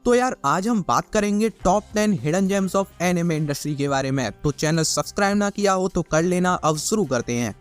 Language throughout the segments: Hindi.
तो यार आज हम बात करेंगे top 10 hidden gems of anime industry के बारे में। तो चैनल सब्सक्राइब ना किया हो तो कर लेना। अब शुरू करते हैं।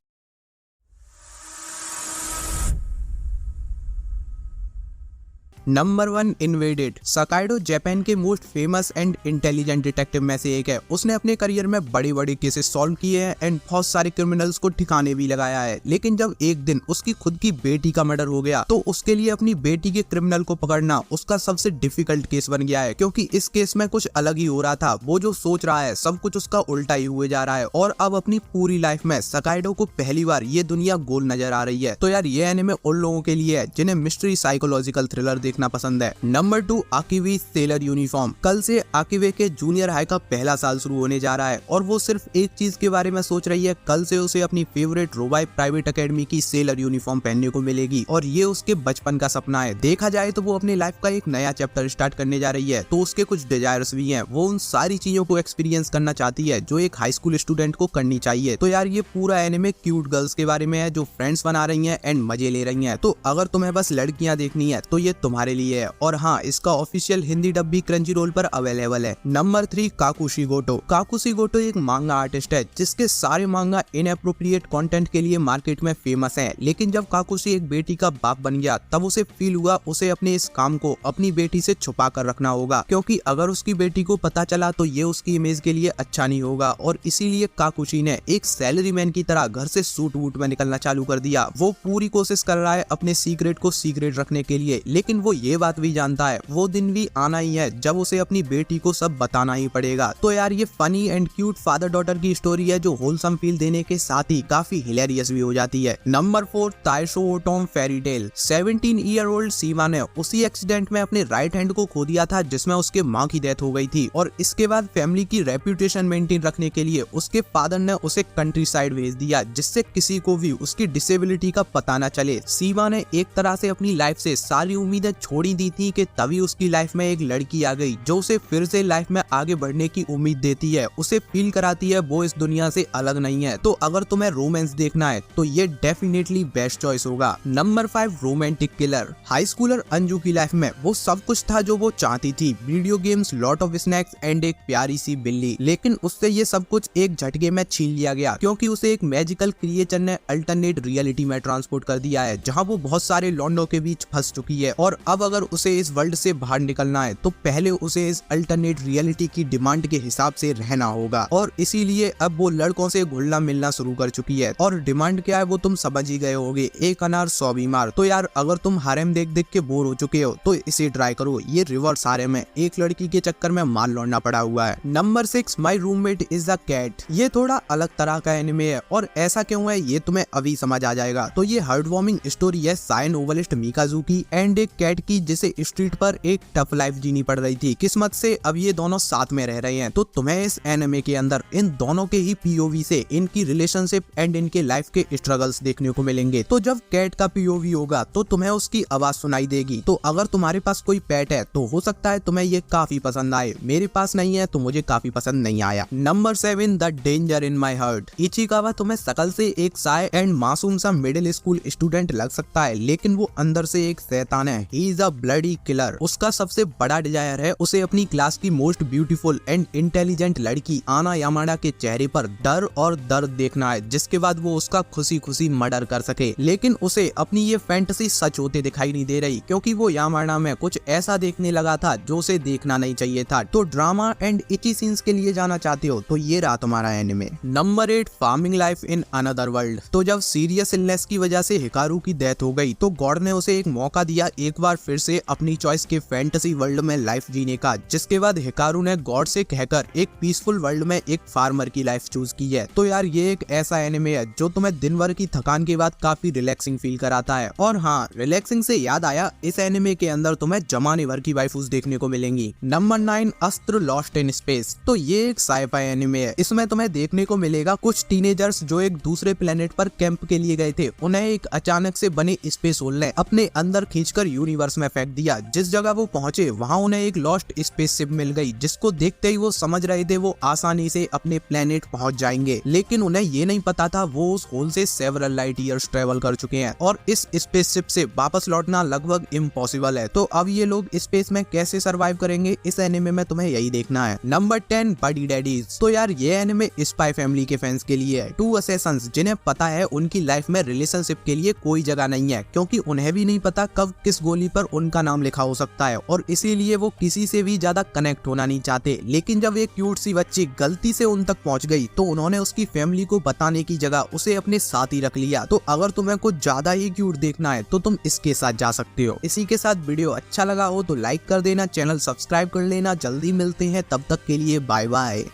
Number 1 invaded. सकाइडो जापान के most famous and intelligent detective में से एक है। उसने अपने करियर में बड़ी बड़ी केसेस सॉल्व किए हैं एंड बहुत सारे क्रिमिनल्स को ठिकाने भी लगाया है। लेकिन जब एक दिन उसकी खुद की बेटी का मर्डर हो गया तो उसके लिए अपनी बेटी के क्रिमिनल को पकड़ना उसका सबसे डिफिकल्ट केस बन गया है, क्योंकि इस केस में कुछ अलग ही हो रहा था। वो जो सोच रहा है सब कुछ उसका उल्टा ही हुए जा रहा है और अब अपनी पूरी लाइफ में सकाइडो को पहली बार ये दुनिया गोल नजर आ रही है। तो यार ये एनिमे उन लोगों के लिए है जिन्हें मिस्ट्री साइकोलॉजिकल थ्रिलर देखना पसंद है। Number 2 Akebi sailor uniform. कल से आकिवे के जूनियर हाई का पहला साल शुरू होने जा रहा है और वो सिर्फ एक चीज के बारे में सोच रही है, कल से उसे अपनी फेवरेट रोबाई प्राइवेट एकेडमी की सेलर यूनिफॉर्म पहनने को मिलेगी और ये उसके बचपन का सपना है। देखा जाए तो वो अपनी लाइफ का एक नया चैप्टर स्टार्ट करने जा रही है, तो उसके कुछ डिजायर्स भी हैं। वो उन सारी चीजों को एक्सपीरियंस करना चाहती है जो एक हाई स्कूल स्टूडेंट को करनी चाहिए। तो यार ये पूरा एनिमे क्यूट गर्ल्स के बारे में है जो फ्रेंड्स बना रही हैं एंड मजे ले रही हैं। तो अगर तुम्हें बस लड़कियां देखनी है तो ये तुम्हारे लिए है। और हाँ, इसका ऑफिशियल हिंदी डब भी क्रंचीरोल पर अवेलेबल है। नंबर 3 काकुशिगोटो। काकुशिगोटो एक मांगा आर्टिस्ट है जिसके सारे मांगा इनएप्रोप्रिएट कंटेंट के लिए मार्केट में फेमस हैं। लेकिन जब काकुशी एक बेटी का बाप बन गया तब उसे फील हुआ उसे अपने इस काम को अपनी बेटी से छुपा कर रखना होगा, क्योंकि अगर उसकी बेटी को पता चला तो ये उसकी इमेज के लिए अच्छा नहीं होगा। और इसीलिए काकुशी ने एक सैलरी मैन की तरह घर से सूट वूट में निकलना चालू कर दिया। वो पूरी कोशिश कर रहा है अपने सीक्रेट को सीक्रेट रखने के लिए, लेकिन वो ये बात भी जानता है वो दिन भी आना ही है जब उसे अपनी बेटी को सब बताना ही पड़ेगा। तो यार ये funny and cute father daughter की स्टोरी है जो होलसम फील देने के साथ ही काफी हिलेरियस भी हो जाती है। Number 4 Taisho otome fairy tale. 17 year old Shima ने उसी एक्सीडेंट में अपने राइट हैंड को खो दिया था जिसमें उसके माँ की डेथ हो गई थी और इसके बाद फैमिली की रेप्यूटेशन मेंटेन रखने के लिए उसके फादर ने उसे कंट्री साइड भेज दिया जिससे किसी को भी उसकी डिसेबिलिटी का पता न चले। सीमा ने एक तरह से अपनी लाइफ से सारी उम्मीदें छोड़ी दी थी कि तभी उसकी लाइफ में एक लड़की आ गई जो उसे फिर से लाइफ में आगे बढ़ने की उम्मीद देती है, उसे फील कराती है वो इस दुनिया से अलग नहीं है। तो अगर तुम्हें रोमांस देखना है तो ये डेफिनेटली बेस्ट चॉइस होगा। Number 5 romantic killer. High Schuler Anju की लाइफ में वो सब कुछ था जो वो चाहती थी, video games, lot of snacks and एक प्यारी सी बिल्ली। लेकिन उससे ये सब कुछ एक झटके में छीन लिया गया क्योंकि उसे एक मैजिकल क्रिएचर ने अल्टरनेट रियलिटी में ट्रांसपोर्ट कर दिया है जहाँ वो बहुत सारे लॉन्डो के बीच फंस चुकी है। और अब अगर उसे इस वर्ल्ड से बाहर निकलना है तो पहले उसे इस अल्टरनेट रियलिटी की डिमांड के हिसाब से रहना होगा और इसीलिए अब वो लड़कों से घुलना मिलना शुरू कर चुकी है। और डिमांड क्या है वो तुम समझ ही गए होगे, एक अनार 100 बीमार। तो यार अगर तुम हारेम देख देख के बोर हो चुके हो तो इसे ट्राई करो। ये रिवर्स हारेम है, एक लड़की के चक्कर में माल लौटना पड़ा हुआ है। Number 6 my roommate is a cat. ये थोड़ा अलग तरह का एनिमे है और ऐसा क्यों है ये तुम्हें अभी समझ आ जाएगा। तो ये हार्ट वार्मिंग स्टोरी है साइन नोवेलिस्ट मिकाजुकी एंड एक कैट की जिसे स्ट्रीट पर एक टफ लाइफ जीनी पड़ रही थी। किस्मत से अब ये दोनों साथ में रह रहे हैं। तो तुम्हें इस एनिमे के अंदर इन दोनों के ही पीओवी से इनकी रिलेशनशिप एंड इनके लाइफ के स्ट्रगल्स देखने को मिलेंगे। तो जब कैट का पीओवी होगा तो तुम्हें उसकी आवाज सुनाई देगी। तो अगर तुम्हारे पास कोई पेट है तो हो सकता है तुम्हें ये काफी पसंद आए। मेरे पास नहीं है तो मुझे काफी पसंद नहीं आया। Number 7 the danger in my heart. Ichikawa तुम्हें शकल से एक साय एंड मासूम सा मिडिल स्कूल स्टूडेंट लग सकता है, लेकिन वो अंदर से एक शैतान है। He is a bloody killer. उसका सबसे बड़ा डिजायर है उसे अपनी क्लास की मोस्ट ब्यूटीफुल एंड इंटेलिजेंट लड़की आना यामाडा के चेहरे पर डर और दर्द देखना है, जिसके बाद वो उसका खुशी खुशी मर्डर कर सके। लेकिन उसे अपनी ये फैंटेसी सच होते दिखाई नहीं दे रही क्योंकि वो यामाडा में कुछ ऐसा देखने लगा था जो उसे देखना नहीं चाहिए था। तो ड्रामा एंड इची सीन्स के लिए जाना चाहते हो तो ये रहा तुम्हारा anime. Number 8 farming life in another world. तो जब सीरियस इलनेस की वजह से हिकारू की डेथ हो गई तो गॉड ने उसे एक मौका दिया एक बार फिर से अपनी चॉइस के फैंटेसी वर्ल्ड में लाइफ जीने का, जिसके बाद हिकारू ने गॉड से कहकर एक पीसफुल वर्ल्ड में एक फार्मर की लाइफ चूज की है। तो यार ये एक ऐसा एनिमे है जो तुम्हें दिन भर की थकान के बाद काफी रिलैक्सिंग फील कराता है। और हाँ, रिलैक्सिंग से याद आया, इस एनिमे के अंदर तुम्हें जमाने भर की वाइफूज देखने को मिलेंगी। नंबर 9 अस्त्र लॉस्ट इन स्पेस। तो ये एक साइफाई एनिमे है। इसमें तुम्हें देखने को मिलेगा कुछ टीनेजर्स जो एक दूसरे प्लेनेट पर कैंप के लिए गए थे, उन्हें एक अचानक से बने स्पेस होल ने अपने अंदर खींचकर यूनिवर्स यूनिवर्स में फेंक दिया। जिस जगह वो पहुंचे वहां उन्हें एक लॉस्ट स्पेसशिप मिल गई, जिसको देखते ही वो समझ रहे थे वो आसानी से अपने प्लेनेट पहुंच जाएंगे, लेकिन उन्हें ये नहीं पता था वो उस होल से सेवरल लाइट ईयर्स ट्रेवल कर चुके हैं और इस स्पेसशिप से वापस लौटना लगभग इम्पॉसिबल है। तो अब ये लोग स्पेस में कैसे सरवाइव करेंगे, इस एनिमे में तुम्हें यही देखना है। नंबर 10 बडी डैडीज। तो यार ये एनिमे स्पाई फैमिली के फैंस के लिए है। 2 असैसिन्स जिन्हें पता है उनकी लाइफ में रिलेशनशिप के लिए कोई जगह नहीं है, क्योंकि उन्हें भी नहीं पता कब किस गोली पर उनका नाम लिखा हो सकता है और इसीलिए वो किसी से भी ज्यादा कनेक्ट होना नहीं चाहते। लेकिन जब एक क्यूट सी बच्ची गलती से उन तक पहुंच गई तो उन्होंने उसकी फैमिली को बताने की जगह उसे अपने साथ ही रख लिया। तो अगर तुम्हें कुछ ज्यादा ही क्यूट देखना है तो तुम इसके साथ जा सकते हो। इसी के साथ वीडियो अच्छा लगा हो तो लाइक कर देना, चैनल सब्सक्राइब कर लेना। जल्दी मिलते हैं, तब तक के लिए बाय बाय।